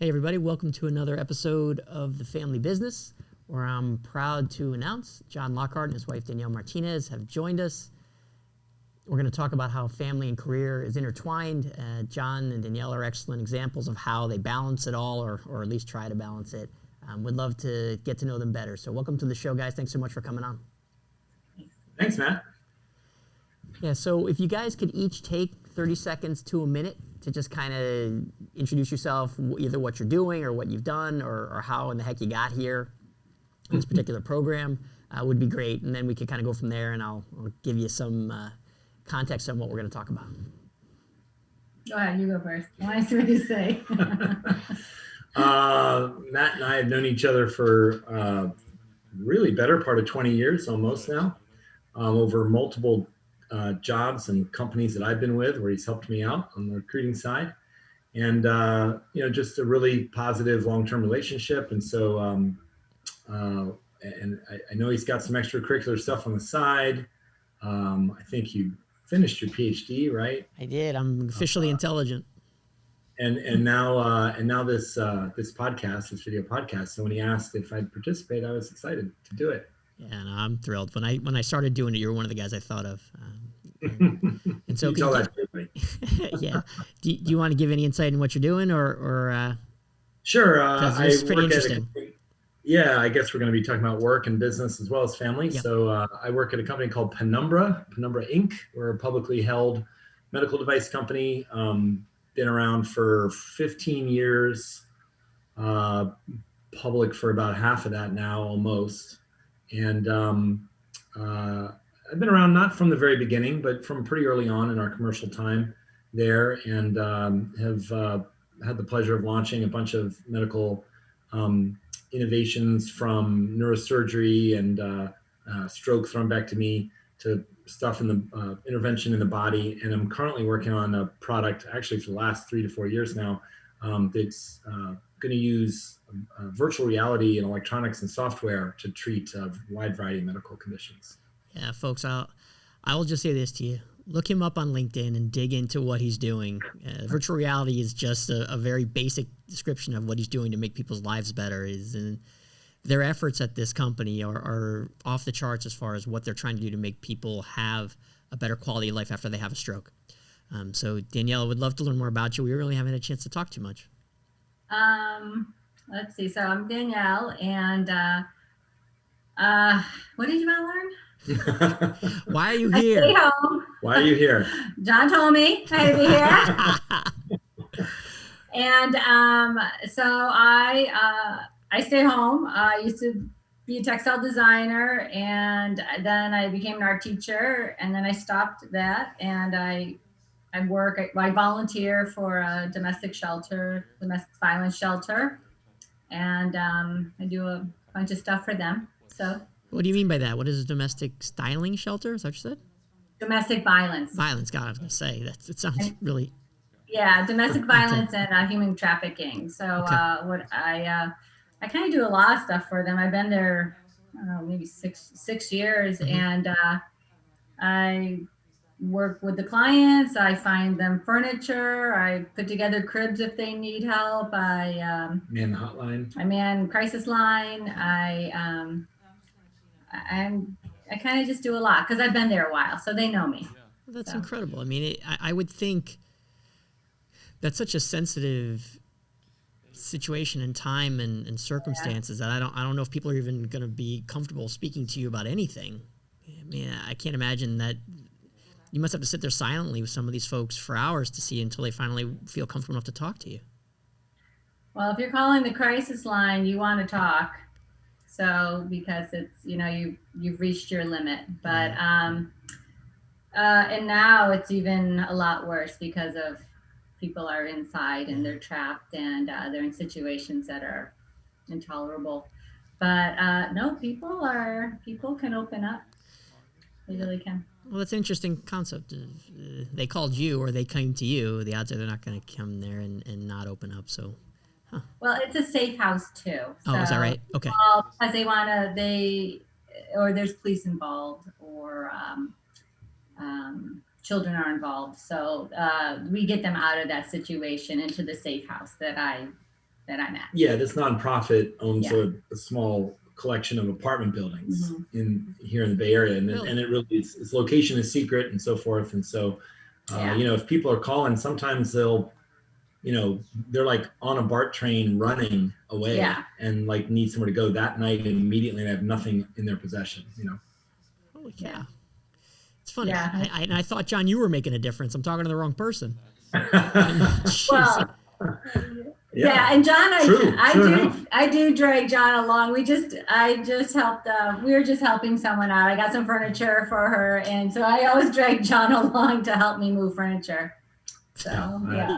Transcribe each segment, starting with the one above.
Hey everybody, welcome to another episode of The Family Business, where I'm proud to announce John Lockhart and his wife Danielle Martinez have joined us. We're going to talk about how family and career is intertwined. John and Danielle are excellent examples of how they balance it all, or at least try to balance it. Would love to get to know them better. So welcome to the show, guys. Thanks so much for coming on. Thanks, Matt. Yeah, so if you guys could each take 30 seconds to a minute to just kind of introduce yourself, either what you're doing or what you've done or how in the heck you got here in this particular program, would be great. And then we could kind of go from there, and I'll give you some context on what we're going to talk about. Go ahead, you go first. I want to see what you say. Matt and I have known each other for really better part of 20 years almost now, over multiple jobs and companies that I've been with where he's helped me out on the recruiting side. And, just a really positive long-term relationship. And so, and I know he's got some extracurricular stuff on the side. I think you finished your PhD, right? I did. I'm officially intelligent. And now this podcast, this video podcast. So when he asked if I'd participate, I was excited to do it. Yeah, no, I'm thrilled. When I started doing it, you were one of the guys I thought of. And so, yeah. Do you want to give any insight in what you're doing, or? Sure. It's pretty interesting. I guess we're going to be talking about work and business as well as family. Yep. So I work at a company called Penumbra Inc. We're a publicly held medical device company. Been around for 15 years, public for about half of that now, almost. And I've been around not from the very beginning, but from pretty early on in our commercial time there, and have had the pleasure of launching a bunch of medical innovations, from neurosurgery and stroke thrombectomy to stuff in the intervention in the body. And I'm currently working on a product, actually for the last 3 to 4 years now, that's going to use virtual reality and electronics and software to treat a wide variety of medical conditions. Yeah, folks, I will just say this to you. Look him up on LinkedIn and dig into what he's doing. Virtual reality is just a very basic description of what he's doing to make people's lives better. And their efforts at this company are off the charts as far as what they're trying to do to make people have a better quality of life after they have a stroke. So Danielle, I would love to learn more about you. We really haven't had a chance to talk too much. Let's see. So I'm Danielle, and what did you want to learn? Why are you here? I stay home. Why are you here? John told me I had to be here. And so I stay home. I used to be a textile designer, and then I became an art teacher, and then I stopped that, and I volunteer for a domestic violence shelter, and I do a bunch of stuff for them. So. What do you mean by that? What is a domestic styling shelter? Is that what you said? Domestic violence. Violence. God, I was going to say it sounds really. Yeah, domestic violence and human trafficking. So okay. What I kind of do a lot of stuff for them. I've been there, I don't know, maybe six years, mm-hmm. And I work with the clients. I find them furniture. I put together cribs if they need help. I man the hotline. I man crisis line. I kind of just do a lot because I've been there a while, so they know me. Well, that's incredible. I mean, I would think that's such a sensitive situation and time and circumstances that I don't know if people are even going to be comfortable speaking to you about anything. I mean, I can't imagine that you must have to sit there silently with some of these folks for hours to see until they finally feel comfortable enough to talk to you. Well, if you're calling the crisis line, you want to talk. So because it's, you've reached your limit, but, and now it's even a lot worse because of people are inside and they're trapped and they're in situations that are intolerable. But no, people can open up. They really can. Well, that's an interesting concept. They called you or they came to you. The odds are they're not going to come there and not open up. So. Huh. Well, it's a safe house too. So, is that right? Okay. Because or there's police involved, or children are involved. So we get them out of that situation into the safe house that I that I'm at. Yeah, this nonprofit owns Yeah. a small collection of apartment buildings Mm-hmm. here in the Bay Area, and Really? and it really its location is secret and so forth. And so, Yeah. if people are calling, sometimes they'll, they're like on a BART train running away Yeah. and like need somewhere to go that night, and immediately they have nothing in their possession. Holy cow. Yeah. It's funny. Yeah. I thought, John, you were making a difference. I'm talking to the wrong person. Jeez. Well, yeah, and John, True I do drag John along. I just helped. We were just helping someone out. I got some furniture for her, and so I always drag John along to help me move furniture. So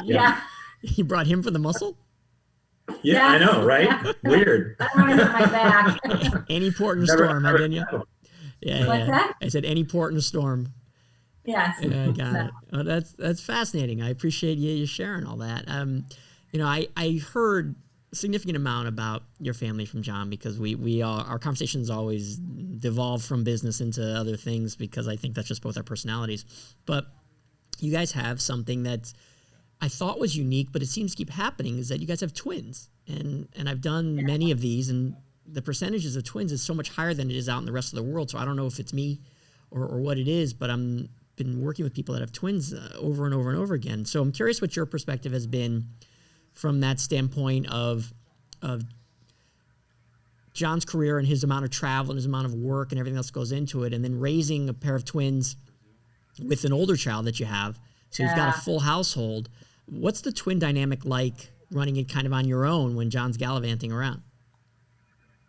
yeah. You brought him for the muscle? Yeah, Yes. I know, right? Yeah. Weird. I don't want to hurt my back. Any port in a storm, huh, didn't you? Yeah. What's that? I said any port in a storm. Yes. Yeah, I got it. Oh, that's fascinating. I appreciate you sharing all that. I heard a significant amount about your family from John, because we our conversations always devolve from business into other things, because I think that's just both our personalities. But you guys have something that I thought was unique, but it seems to keep happening, is that you guys have twins. And I've done many of these, and the percentages of twins is so much higher than it is out in the rest of the world. So I don't know if it's me or what it is, but I'm been working with people that have twins over and over and over again. So I'm curious what your perspective has been from that standpoint of John's career and his amount of travel and his amount of work and everything else goes into it, and then raising a pair of twins with an older child that you have. So you've got a full household. What's the twin dynamic like, running it kind of on your own when John's gallivanting around?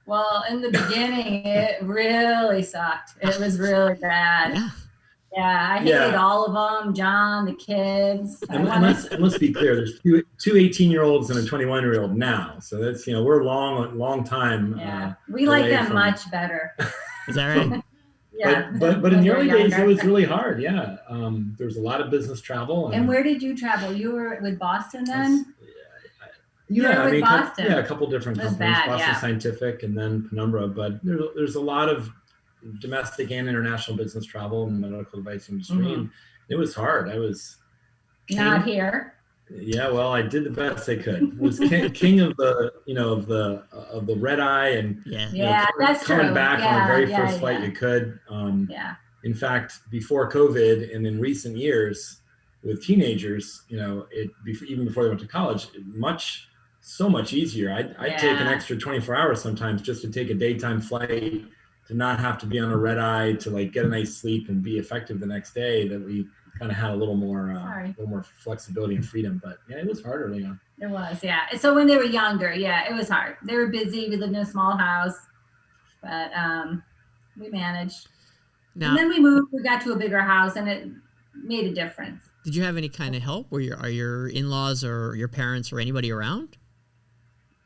Well, in the beginning, it really sucked. It was really bad. Yeah, I hated all of them. John, the kids. And let's be clear. There's two 18-year-olds and a 21-year-old now. So that's, we're long time. Yeah, we like them much better. Is that right? Yeah. But in the early days, it was really hard. Yeah. There was a lot of business travel. And where did you travel? You were with Boston then? Boston. A couple different companies, bad, Boston Scientific and then Penumbra. But there's a lot of domestic and international business travel in the medical device industry. And it was hard. I was not here. Yeah, well, I did the best I could. I was king of the, of the red eye, and that's coming true. back on the very first flight you could. In fact, before COVID and in recent years with teenagers, even before they went to college, so much easier. I'd take an extra 24 hours sometimes just to take a daytime flight, to not have to be on a red eye, to like get a nice sleep and be effective the next day, that we kind of had a little more flexibility and freedom. But yeah, it was hard early on. It was, So when they were younger, it was hard. They were busy. We lived in a small house, but we managed. And then we moved. We got to a bigger house, and it made a difference. Did you have any kind of help? Are your in-laws or your parents or anybody around?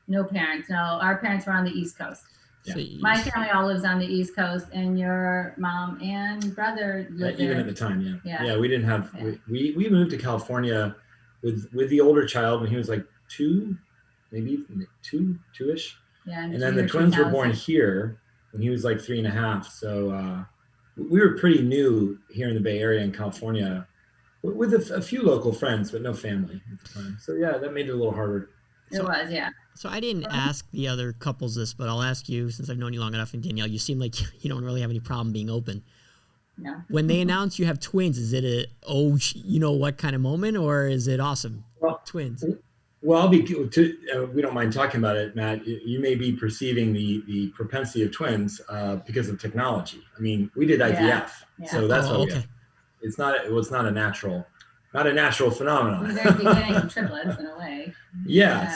No parents. No, our parents were on the East Coast. So my family all lives on the East Coast, and your mom and brother lived even there. at the time, we didn't have. We moved to California with the older child when he was like maybe two-ish. Yeah, and then the twins were born here when he was like 3.5. So we were pretty new here in the Bay Area in California, with a few local friends, but no family at the time. So that made it a little harder. It was. So I didn't ask the other couples this, but I'll ask you, since I've known you long enough, and Danielle, you seem like you don't really have any problem being open. No. When they announce you have twins, is it what kind of moment, or is it awesome? Twins. Well, we don't mind talking about it, Matt. You may be perceiving the propensity of twins because of technology. I mean, we did IVF, so that's okay. It was not a natural phenomenon. They're beginning triplets in a way.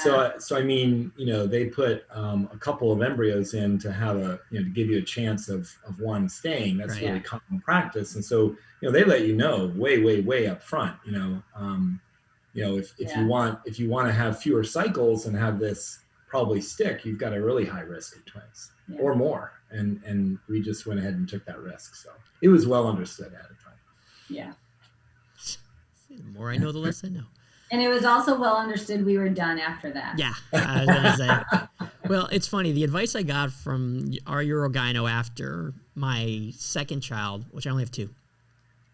So I mean, they put a couple of embryos in to have to give you a chance of one staying. That's really common practice, and so they let you know way up front. If you want to have fewer cycles and have this probably stick, you've got a really high risk of twins or more, and we just went ahead and took that risk. So it was well understood at the time. Yeah. The more I know, the less I know. And it was also well understood we were done after that. Yeah, I was going to say. Well, it's funny. The advice I got from our urogyno after my second child, which I only have two,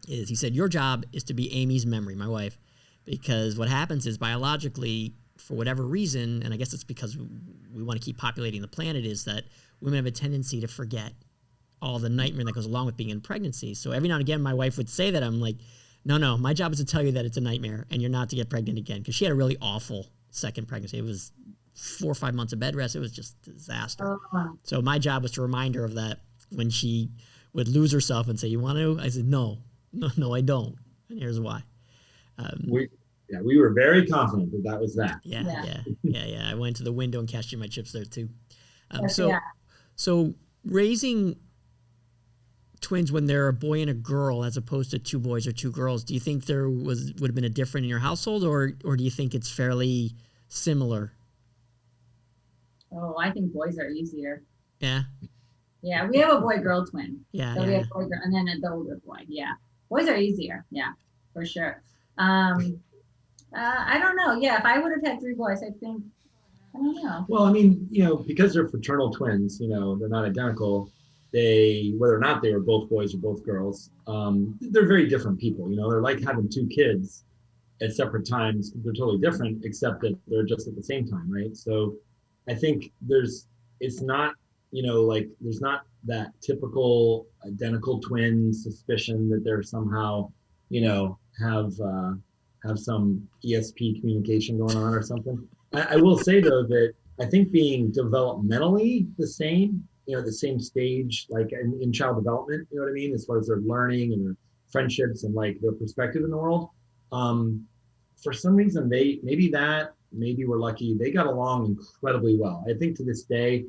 is he said, your job is to be Amy's memory, my wife, because what happens is biologically for whatever reason, and I guess it's because we want to keep populating the planet, is that women have a tendency to forget all the nightmare that goes along with being in pregnancy. So every now and again, my wife would say that. I'm like, no, my job is to tell you that it's a nightmare and you're not to get pregnant again. Because she had a really awful second pregnancy. It was 4 or 5 months of bed rest. It was just a disaster. So my job was to remind her of that when she would lose herself and say, you want to? I said, no, I don't. And here's why. We were very confident that was that. Yeah. I went to the window and cashed in my chips there too. Yeah. So raising twins when they're a boy and a girl as opposed to 2 boys or 2 girls, do you think there would have been a different in your household, or do you think it's fairly similar? Oh, I think boys are easier. Yeah. Yeah, we have a boy-girl twin. We have boy, girl, and then the older boy. Yeah, boys are easier. Yeah, for sure. I don't know. Yeah, if I would have had 3 boys, I think. I don't know. Well, I mean, because they're fraternal twins, they're not identical. Whether or not they were both boys or both girls, they're very different people. They're like having 2 kids at separate times. They're totally different, except that they're just at the same time, right? So I think there's not that typical identical twin suspicion that they're somehow, have some ESP communication going on or something. I will say though that I think being developmentally the same, the same stage, like in child development, you know what I mean, as far as their learning and their friendships and like their perspective in the world. For some reason, maybe we're lucky, they got along incredibly well. I think to this day,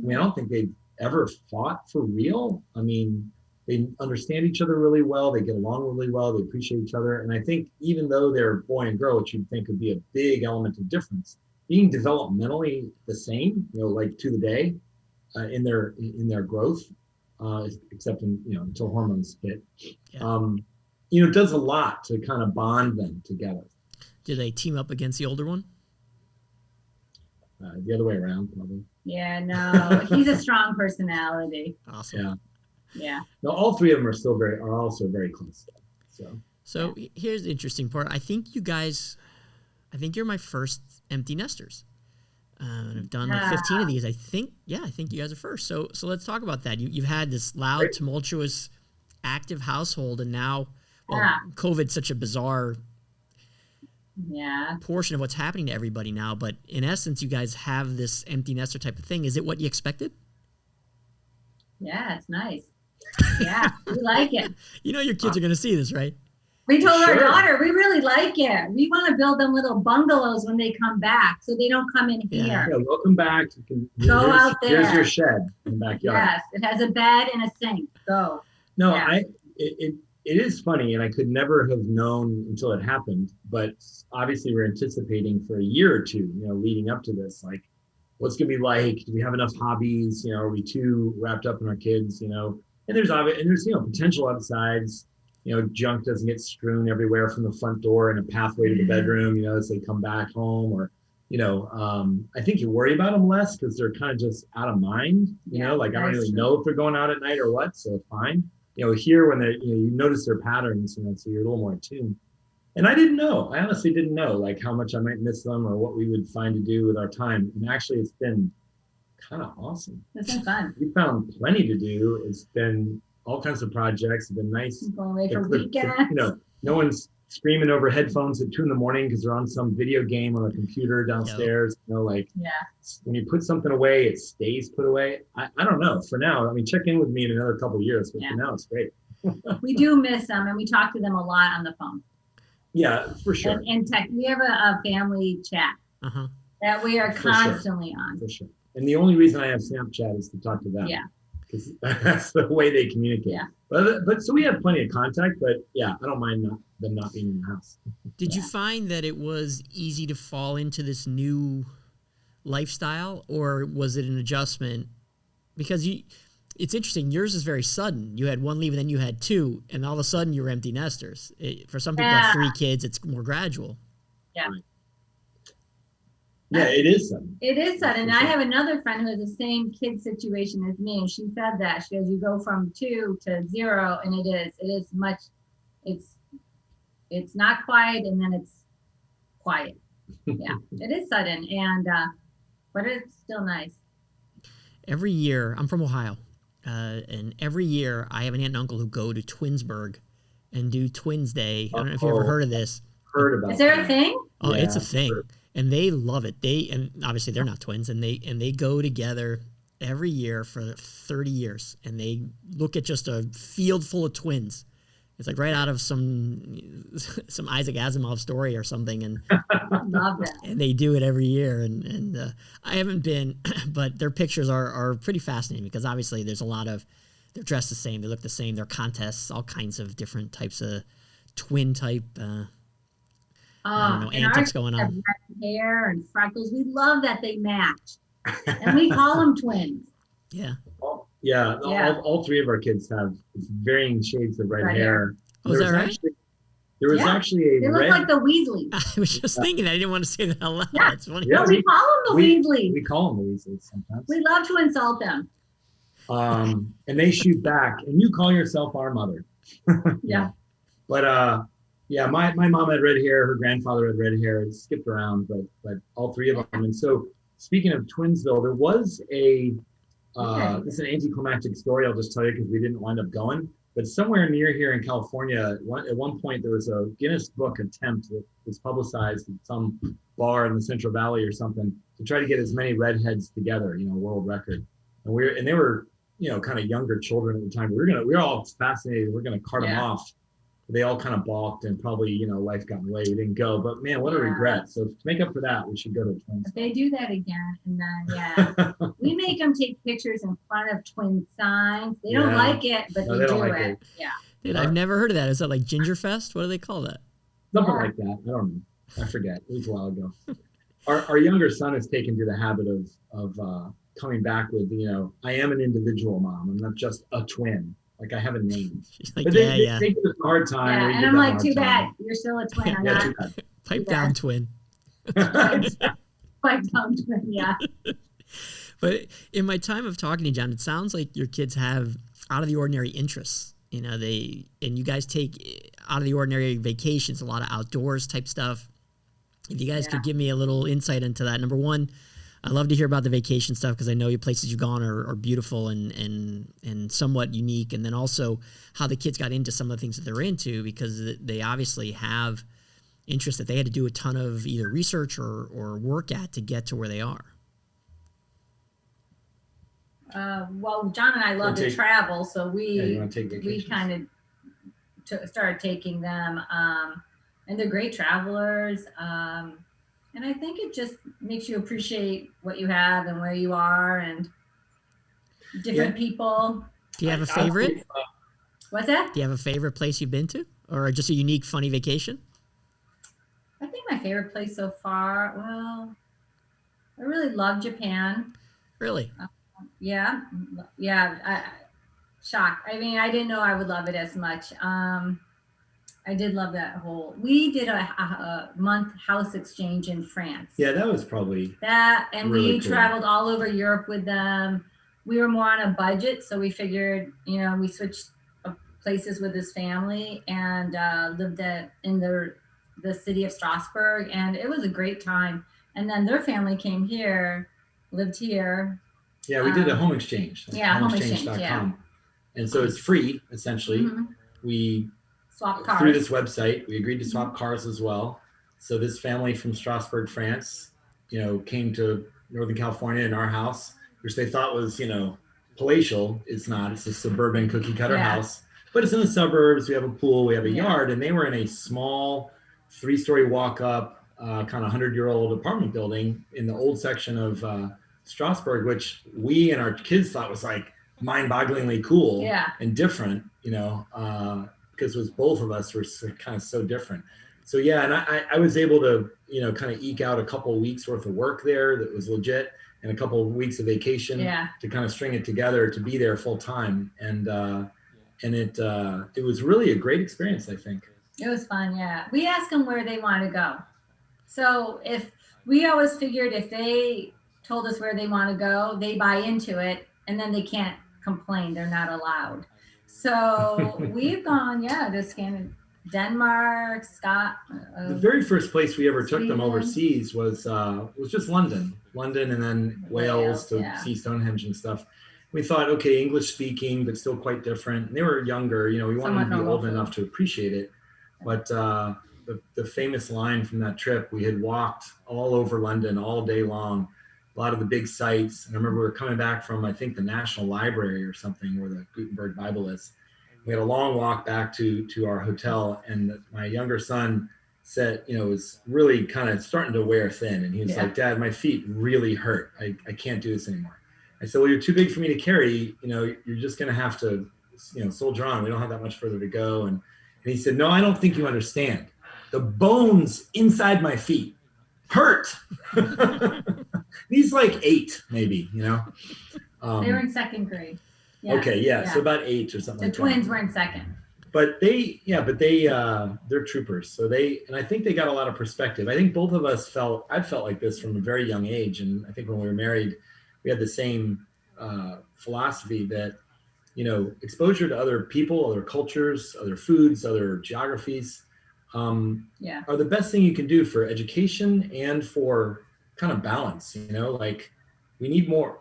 I don't think they've ever fought for real. I mean, they understand each other really well. They get along really well. They appreciate each other. And I think even though they're boy and girl, which you'd think would be a big element of difference, being developmentally the same, like to the day in their growth, except until hormones hit, does a lot to kind of bond them together. Do they team up against the older one? The other way around, probably. Yeah, no, he's a strong personality. Awesome. Yeah. No, all 3 of them are also very close. So here's the interesting part. I think you're my first empty nesters. And I've done like 15 of these. I think you guys are first. So let's talk about that. You've had this loud, tumultuous, active household, and now, COVID's such a bizarre portion of what's happening to everybody now. But in essence, you guys have this empty nester type of thing. Is it what you expected? Yeah, it's nice. Yeah, we like it. Your kids are going to see this, right? We told our daughter, we really like it. We want to build them little bungalows when they come back, so they don't come in here. Yeah, welcome back. You can go out there. Here's your shed in the backyard. Yes, it has a bed and a sink. Go. No, yeah. It is funny, and I could never have known until it happened. But obviously, we're anticipating for a year or 2, leading up to this, like, what's going to be like? Do we have enough hobbies? Are we too wrapped up in our kids? And there's potential upsides. Junk doesn't get strewn everywhere from the front door and a pathway to the bedroom, as they come back home, or, I think you worry about them less because they're kind of just out of mind, I don't really know if they're going out at night or what. So fine. Here when they, you notice their patterns, so you're a little more attuned. And I honestly didn't know like how much I might miss them or what we would find to do with our time. And actually it's been kind of awesome. It's been fun. We found plenty to do. It's been all kinds of projects. It's been nice. Going away for weekends. No one's screaming over headphones at 2 a.m. because they're on some video game on a computer downstairs. When you put something away, it stays put away. I don't know. For now, check in with me in another couple of years, but for now it's great. We do miss them, and we talk to them a lot on the phone. Yeah, for sure. And tech, we have a family chat that we are constantly on. For sure. And the only reason I have Snapchat is to talk to them. Yeah. Because that's the way they communicate. Yeah. But so we have plenty of contact, but I don't mind them not being in the house. Did you find that it was easy to fall into this new lifestyle, or was it an adjustment? Because it's interesting. Yours is very sudden. You had 1 leave and then you had 2, and all of a sudden you were empty nesters. For some people have 3 kids, it's more gradual. Yeah. Right. Yeah, it is sudden. It is sudden. And I have another friend who has the same kid situation as me, and she said that. She goes, you go from 2 to 0, and it is much, it's not quiet, and then it's quiet. Yeah, it is sudden, and but it's still nice. Every year, I'm from Ohio, and every year I have an aunt and uncle who go to Twinsburg and do Twins Day. I don't know if you ever heard of this. Heard about Is there a that. thing? Oh, Yeah, it's a thing, sure. and they love it. And obviously they're not twins, and they go together every year for 30 years, and they look at just a field full of twins. It's like right out of some Isaac Asimov story or something, and Love that. and they do it every year. And I haven't been, but their pictures are pretty fascinating because obviously there's a lot of they're dressed the same, they look the same. There are contests, all kinds of different types of twin type. I don't know, And antics ours going have on. red hair and freckles. We love that they match, and we call them twins. Yeah. Yeah, Yeah. all three of our kids have varying shades of red Red hair. hair. Oh, is that right? There was Yeah. actually a They look red. like the Weasleys. I was just thinking, I didn't want to say that out loud. Yeah. That's funny. Yeah, No, we call them the Weasleys. We call them the Weasleys sometimes. We love to insult them. And they shoot back, and you call yourself our mother. Yeah. But yeah, my mom had red hair, her grandfather had red hair. It skipped around, but all three of them. And so, speaking of Twinsville, there was a this is an anticlimactic story. I'll just tell you because we didn't wind up going. But somewhere near here in California, at one point there was a Guinness Book attempt that was publicized at some bar in the Central Valley or something to try to get as many redheads together, world record. And they were, kind of younger children at the time. We were all fascinated. We're gonna cart them off. They all kind of balked and probably, life got in the way. We didn't go, but man, what a regret. So to make up for that, we should go to Twins. If they do that again, and then we make them take pictures in front of twin signs. They don't like it, but they do it. Yeah. Dude, I've never heard of that. Is that like Gingerfest? What do they call that? Something like that. I don't know. I forget. It was a while ago. Our younger son has taken to the habit of coming back with, I am an individual mom. I'm not just a twin. Like I have a name. She's like, but they give us a hard time. Yeah, and I'm like, too bad. You're still a twin. I'm not. Too bad. Pipe down twin. Pipe down twin, yeah. But in my time of talking to you, John, it sounds like your kids have out of the ordinary interests. And you guys take out of the ordinary vacations, a lot of outdoors type stuff. If you guys could give me a little insight into that. Number one, I love to hear about the vacation stuff because I know your places you've gone are beautiful and somewhat unique. And then also how the kids got into some of the things that they're into because they obviously have interest that they had to do a ton of either research or work at to get to where they are. Well, John and I love to travel, so we kind of started taking them, and they're great travelers. And I think it just makes you appreciate what you have and where you are and different people. Do you have a favorite? What's that? Do you have a favorite place you've been to or just a unique, funny vacation? I think my favorite place so far, well, I really love Japan. Really? Yeah. Shocked. I mean, I didn't know I would love it as much. I did love that we did a month house exchange in France. Yeah, that was probably that. And really we cool. traveled all over Europe with them. We were more on a budget. So we figured, we switched places with his family and lived in the city of Strasbourg. And it was a great time. And then their family came here, lived here. Yeah, we did a home exchange. Yeah, homeexchange.com. Yeah. And so it's free, essentially. Mm-hmm. We swap cars. Through this website, we agreed to swap cars as well. So this family from Strasbourg, France, came to Northern California in our house, which they thought was, palatial. It's not. It's a suburban cookie cutter house, but it's in the suburbs. We have a pool, we have a yard, and they were in a small 3-story walk-up, kind of 100-year-old apartment building in the old section of Strasbourg, which we and our kids thought was like mind-bogglingly cool and different, because it was both of us were kind of so different. So yeah, and I was able to, kind of eke out a couple of weeks worth of work there that was legit and a couple of weeks of vacation to kind of string it together to be there full time. And it was really a great experience, I think. It was fun, yeah. We asked them where they want to go. So if we always figured if they told us where they want to go, they buy into it and then they can't complain. They're not allowed. So we've gone, to Denmark, The very first place we ever took them Sweden. overseas was just London, and then Wales to yeah. see Stonehenge and stuff. We thought, okay, English speaking, but still quite different. And they were younger, we wanted Somewhat them to be old food. enough to appreciate it. But the famous line from that trip, we had walked all over London all day long, a lot of the big sites. And I remember we were coming back from, I think, the National Library or something where the Gutenberg Bible is. We had a long walk back to our hotel, and my younger son said, was really kind of starting to wear thin. And he was like, Dad, my feet really hurt. I can't do this anymore. I said, well, you're too big for me to carry. You're just going to have to, soldier on. We don't have that much further to go. And he said, no, I don't think you understand. The bones inside my feet hurt. He's like 8, maybe, they were in 2nd grade. Yeah. Okay, yeah, so about 8 or something. The twins were in 2nd. But they're troopers. So and I think they got a lot of perspective. I think both of us I felt like this from a very young age. And I think when we were married, we had the same philosophy that, exposure to other people, other cultures, other foods, other geographies are the best thing you can do for education and for kind of balance, like we need more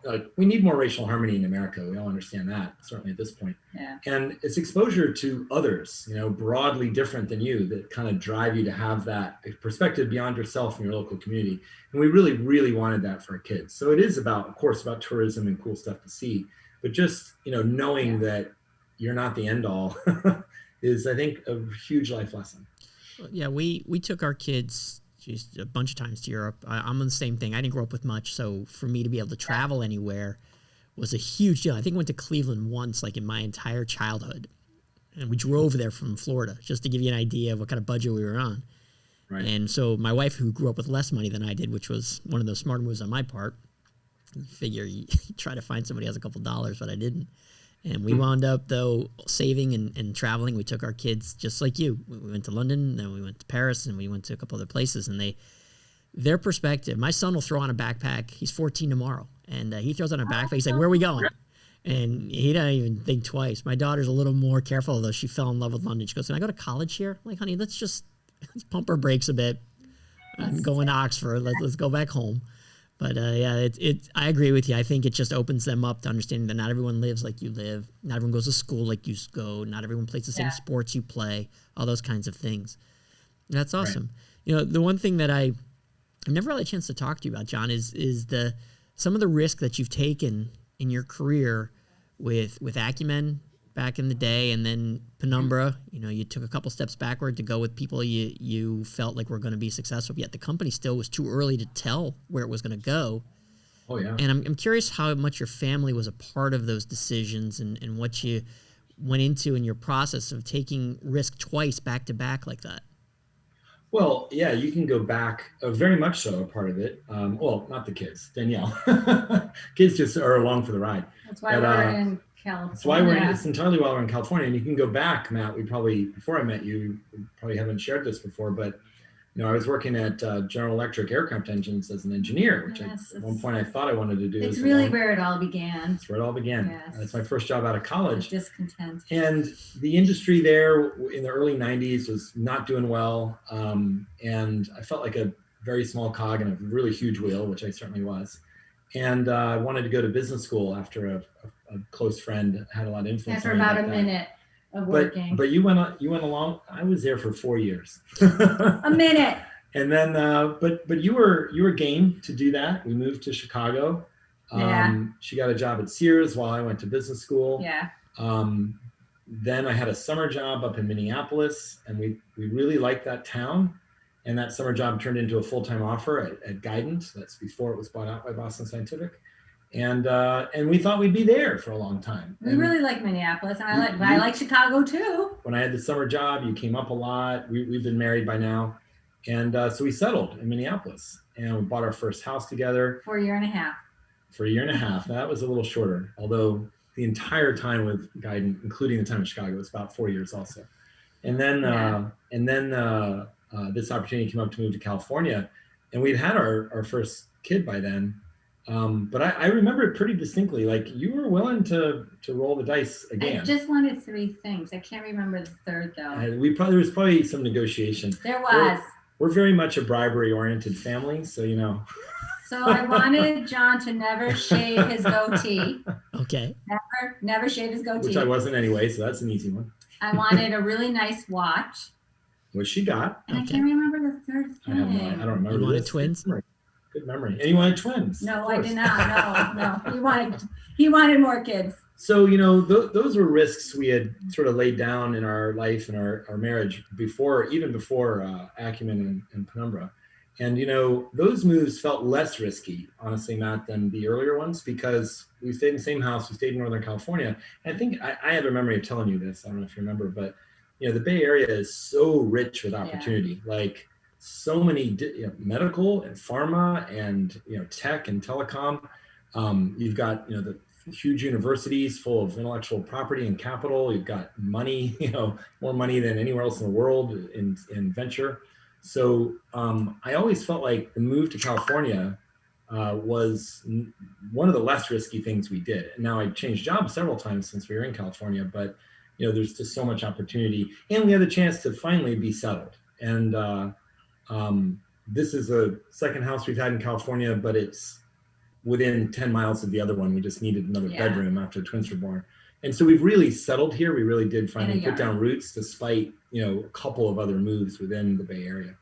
racial harmony in America. We all understand that, certainly at this point. Yeah. And it's exposure to others, broadly different than you, that kind of drive you to have that perspective beyond yourself and your local community. And we really, really wanted that for our kids. So it is of course, about tourism and cool stuff to see, but just, knowing that you're not the end all is, I think, a huge life lesson. Yeah, we took our kids a bunch of times to Europe. I'm on the same thing. I didn't grow up with much, so for me to be able to travel anywhere was a huge deal. I think I went to Cleveland once, like in my entire childhood, and we drove there from Florida, just to give you an idea of what kind of budget we were on. Right. And so my wife, who grew up with less money than I did, which was one of those smart moves on my part, you figure you try to find somebody who has a couple dollars, but I didn't. And we wound up, though, saving and traveling. We took our kids, just like you. We went to London, then we went to Paris, and we went to a couple other places. And their perspective, my son will throw on a backpack. He's 14 tomorrow. And he throws on a backpack. He's like, where are we going? And he doesn't even think twice. My daughter's a little more careful, though. She fell in love with London. She goes, can I go to college here? I'm like, honey, let's pump our brakes a bit and go into Oxford. Let's go back home. But I agree with you. I think it just opens them up to understanding that not everyone lives like you live. Not everyone goes to school like you go. Not everyone plays the same sports you play. All those kinds of things. That's awesome. Right. The one thing that I've never had a chance to talk to you about, John, is some of the risk that you've taken in your career with Acumen back in the day, and then Penumbra. You took a couple steps backward to go with people you felt like were going to be successful, yet the company still was too early to tell where it was going to go. Oh, yeah. And I'm curious how much your family was a part of those decisions and what you went into in your process of taking risk twice back to back like that. Well, yeah, you can go back, very much so, a part of it. Well, not the kids, Danielle. Kids just are along for the ride. That's why we're in California. That's why it's entirely why we're in California. And you can go back, Matt. Before I met you, we probably haven't shared this before, but I was working at General Electric aircraft engines as an engineer, which at one point I thought I wanted to do. It's really where it all began. That's where it all began. Yes. It's my first job out of college. Discontent. And the industry there in the early 90s was not doing well. And I felt like a very small cog in a really huge wheel, which I certainly was. And I wanted to go to business school after a close friend had a lot of influence. After about a minute of working. But you went along. I was there for 4 years. A minute. And then, but you were game to do that. We moved to Chicago. She got a job at Sears while I went to business school. Yeah. Then I had a summer job up in Minneapolis, and we really liked that town. And that summer job turned into a full-time offer at Guidant. That's before it was bought out by Boston Scientific. And we thought we'd be there for a long time. We really like Minneapolis, and I like Chicago too. When I had the summer job, you came up a lot. We've been married by now. And so we settled in Minneapolis, and we bought our first house together. For a year and a half. For a year and a half. That was a little shorter, although the entire time with Guidant, including the time in Chicago, was about 4 years also. And then this opportunity came up to move to California, and we'd had our first kid by then. But I remember it pretty distinctly. Like you were willing to roll the dice again. I just wanted 3 things. I can't remember the third though. There was probably some negotiation. There was. We're very much a bribery-oriented family, so you know. So I wanted John to never shave his goatee. Okay. Never shave his goatee. Which I wasn't anyway, so that's an easy one. I wanted a really nice watch. Which she got. And I can't remember the third thing. I don't remember. You wanted twins? Good memory. And you wanted twins? No, I did not. No. He wanted more kids. So, you know, those were risks we had sort of laid down in our life and our marriage even before Acumen and Penumbra. And, you know, those moves felt less risky, honestly, Matt, than the earlier ones, because we stayed in the same house. We stayed in Northern California. And I think I have a memory of telling you this. I don't know if you remember, but, you know, the Bay Area is so rich with opportunity. Yeah. Like so many medical and pharma and, you know, tech and telecom. You've got, you know, the huge universities full of intellectual property and capital. You've got money, you know, more money than anywhere else in the world in venture. So I always felt like the move to California was one of the less risky things we did. And now I changed jobs several times since we were in California, but you know, there's just so much opportunity, and we had the chance to finally be settled. And this is a second house we've had in California, but it's within 10 miles of the other one. We just needed another bedroom after the twins were born. And so we've really settled here. We really did finally put down roots despite, you know, a couple of other moves within the Bay Area.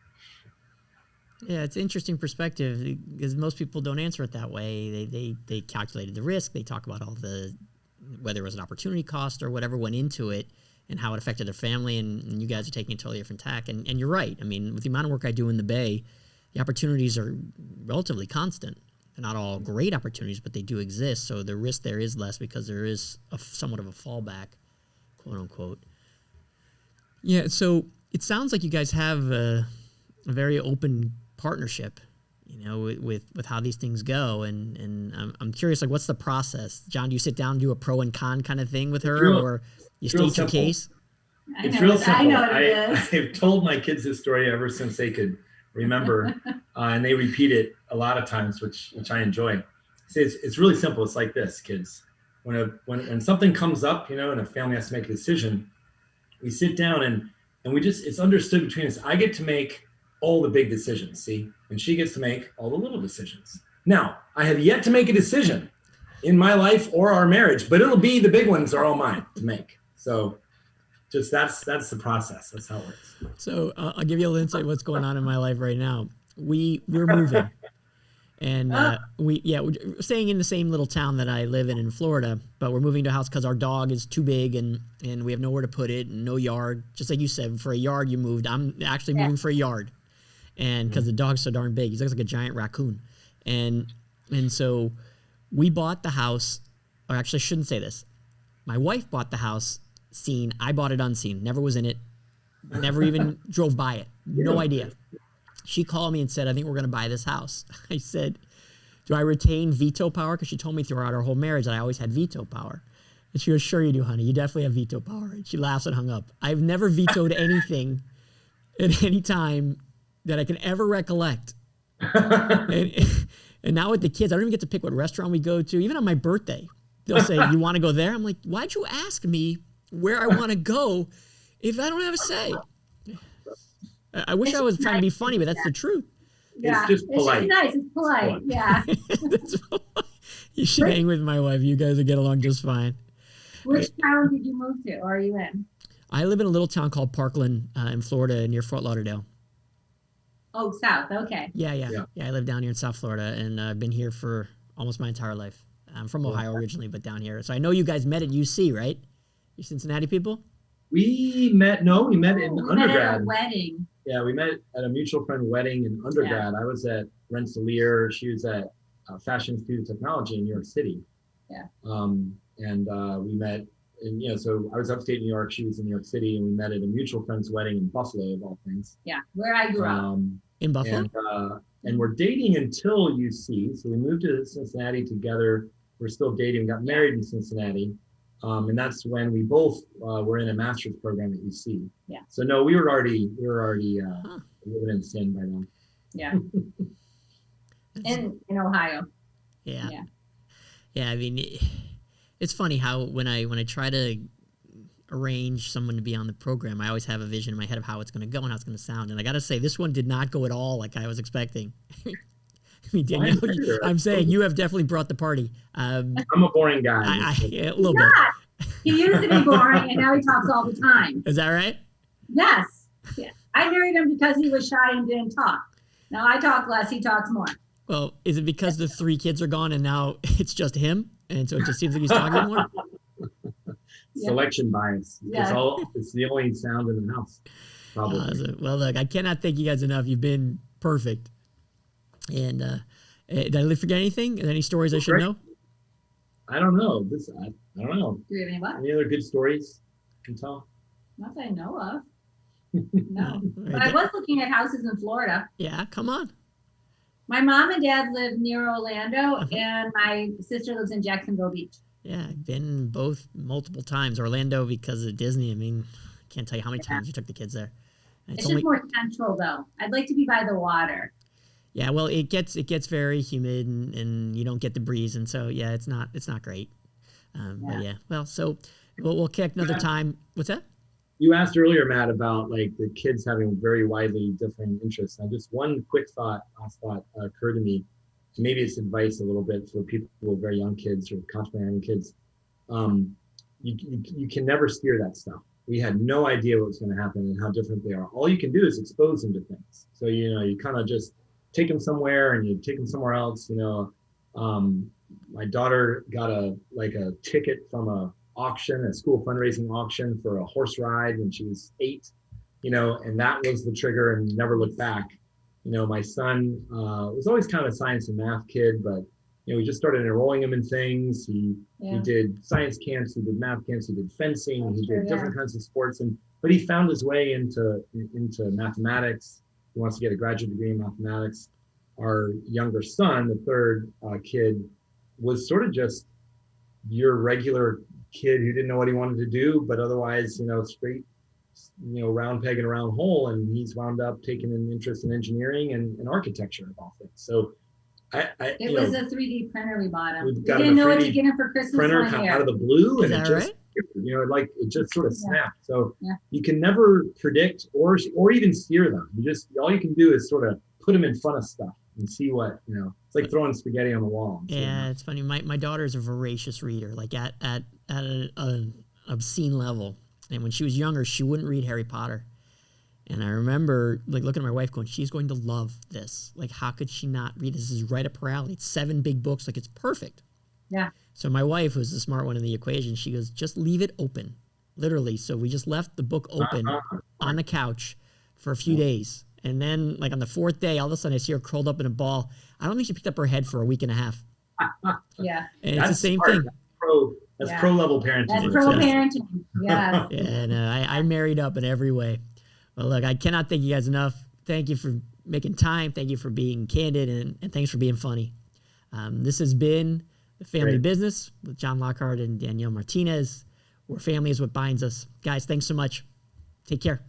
Yeah, it's an interesting perspective because most people don't answer it that way. They calculated the risk. They talk about all whether it was an opportunity cost or whatever went into it and how it affected their family. And you guys are taking a totally different tack. And you're right. I mean, with the amount of work I do in the Bay, the opportunities are relatively constant. They're not all great opportunities, but they do exist. So the risk there is less because there is somewhat of a fallback, quote unquote. Yeah, so it sounds like you guys have a very open partnership, you know, with how these things go. And I'm curious, like, what's the process? John, do you sit down and do a pro and con kind of thing with her, or you state your case? It's real simple. I know what it is. I've told my kids this story ever since they could remember, and they repeat it a lot of times, which I enjoy. It's really simple. It's like this, kids. When something comes up, you know, and a family has to make a decision, we sit down and it's understood between us. I get to make all the big decisions, see, and she gets to make all the little decisions. Now, I have yet to make a decision in my life or our marriage, but it'll be the big ones are all mine to make. So just that's the process. That's how it works. So I'll give you a little insight what's going on in my life right now. We're moving, and we're staying in the same little town that I live in Florida, but we're moving to a house because our dog is too big and we have nowhere to put it and no yard. Just like you said, for a yard you moved. I'm actually moving for a yard, and because the dog's so darn big, he looks like a giant raccoon, and so we bought the house. Or actually, I shouldn't say this. My wife bought the house seen. I bought it unseen. Never was in it. Never even drove by it. No idea. She called me and said, I think we're going to buy this house. I said, do I retain veto power? Because she told me throughout our whole marriage that I always had veto power. And she goes, sure you do, honey. You definitely have veto power. And she laughs and hung up. I've never vetoed anything at any time that I can ever recollect. And now with the kids, I don't even get to pick what restaurant we go to. Even on my birthday, they'll say, you want to go there? I'm like, why'd you ask me where I want to go if I don't have a say? I wish I was trying to be funny, but that's the truth. Yeah. It's just polite. It's nice. It's polite. Yeah. You should hang with my wife. You guys will get along just fine. Which town did you move to, or are you in? I live in a little town called Parkland in Florida, near Fort Lauderdale. Oh, south. Okay. Yeah. I live down here in South Florida, and I've been here for almost my entire life. I'm from Ohio originally, but down here. So I know you guys met at UC, right? You Cincinnati people? We met in undergrad. Met at a wedding. Yeah, we met at a mutual friend wedding in undergrad. Yeah. I was at Rensselaer. She was at Fashion Institute of Technology in New York City. Yeah. We met, and so I was upstate New York. She was in New York City, and we met at a mutual friend's wedding in Buffalo, of all things. Yeah, where I grew up. In Buffalo. And we're dating until UC. So we moved to Cincinnati together. We're still dating. Got married in Cincinnati. And that's when we both were in a master's program at UC. Yeah. So no, we were already living in sin by then. Yeah. in Ohio. Yeah. Yeah. Yeah. I mean, it's funny how when I try to arrange someone to be on the program, I always have a vision in my head of how it's going to go and how it's going to sound. And I got to say, this one did not go at all like I was expecting. I mean, Danielle, I'm saying you have definitely brought the party. I'm a boring guy. A little bit. He used to be boring, and now he talks all the time. Is that right? Yes. Yeah. I married him because he was shy and didn't talk. Now I talk less, he talks more. Well, is it because the 3 kids are gone and now it's just him? And so it just seems like he's talking more? Selection bias. Yeah. It's the only sound in the house. Probably. Well, look, I cannot thank you guys enough. You've been perfect. And did I forget anything? Any stories I should know? I don't know. I don't know. Do you have any what? Any other good stories you can tell? Not that I know of. No. But I was looking at houses in Florida. Yeah, come on. My mom and dad live near Orlando, and my sister lives in Jacksonville Beach. Yeah, I've been both multiple times. Orlando because of Disney. I mean, I can't tell you how many times we took the kids there. It's just more central, though. I'd like to be by the water. Yeah, well, it gets very humid and you don't get the breeze, and so yeah, it's not great. But yeah, well, so we'll kick another time. What's that? You asked earlier, Matt, about like the kids having very widely different interests. Now, just one quick last thought occurred to me. Maybe it's advice a little bit for people with very young kids or contemplating kids. You can never steer that stuff. We had no idea what was going to happen and how different they are. All you can do is expose them to things. So, you kind of just take them somewhere and you take them somewhere else. My daughter got a ticket from a school fundraising auction for a horse ride when she was 8, and that was the trigger and never looked back. My son was always kind of a science and math kid, but we just started enrolling him in things. He did science camps, he did math camps, he did fencing, he did different kinds of sports, but he found his way into mathematics. He wants to get a graduate degree in mathematics. Our younger son, the third kid, was sort of just your regular kid who didn't know what he wanted to do, but otherwise, straight, round peg in a round hole. And he's wound up taking an interest in engineering and architecture of all things. So it was a 3D printer we bought him. We didn't know what to get him for Christmas. Printer kind of out of the blue, and it just, right? it just sort of snapped. So you can never predict or even steer them. All you can do is sort of put them in front of stuff and see what, it's like throwing spaghetti on the wall. Yeah, it's funny. My daughter's a voracious reader, like at an obscene level. And when she was younger, she wouldn't read Harry Potter. And I remember looking at my wife going, she's going to love this. Like, how could she not read this? This is right up her alley. It's 7 big books. Like, it's perfect. Yeah. So my wife, who's the smart one in the equation, she goes, just leave it open. Literally. So we just left the book open on the couch for a few days. And then, on the 4th day, all of a sudden I see her curled up in a ball. I don't think she picked up her head for a week and a half. Yeah. And it's the same thing. That's pro-level parenting. That's pro-parenting. Yeah. And I married up in every way. Well, look, I cannot thank you guys enough. Thank you for making time. Thank you for being candid, and thanks for being funny. This has been The Family Business with John Lockhart and Danielle Martinez, where family is what binds us. Guys, thanks so much. Take care.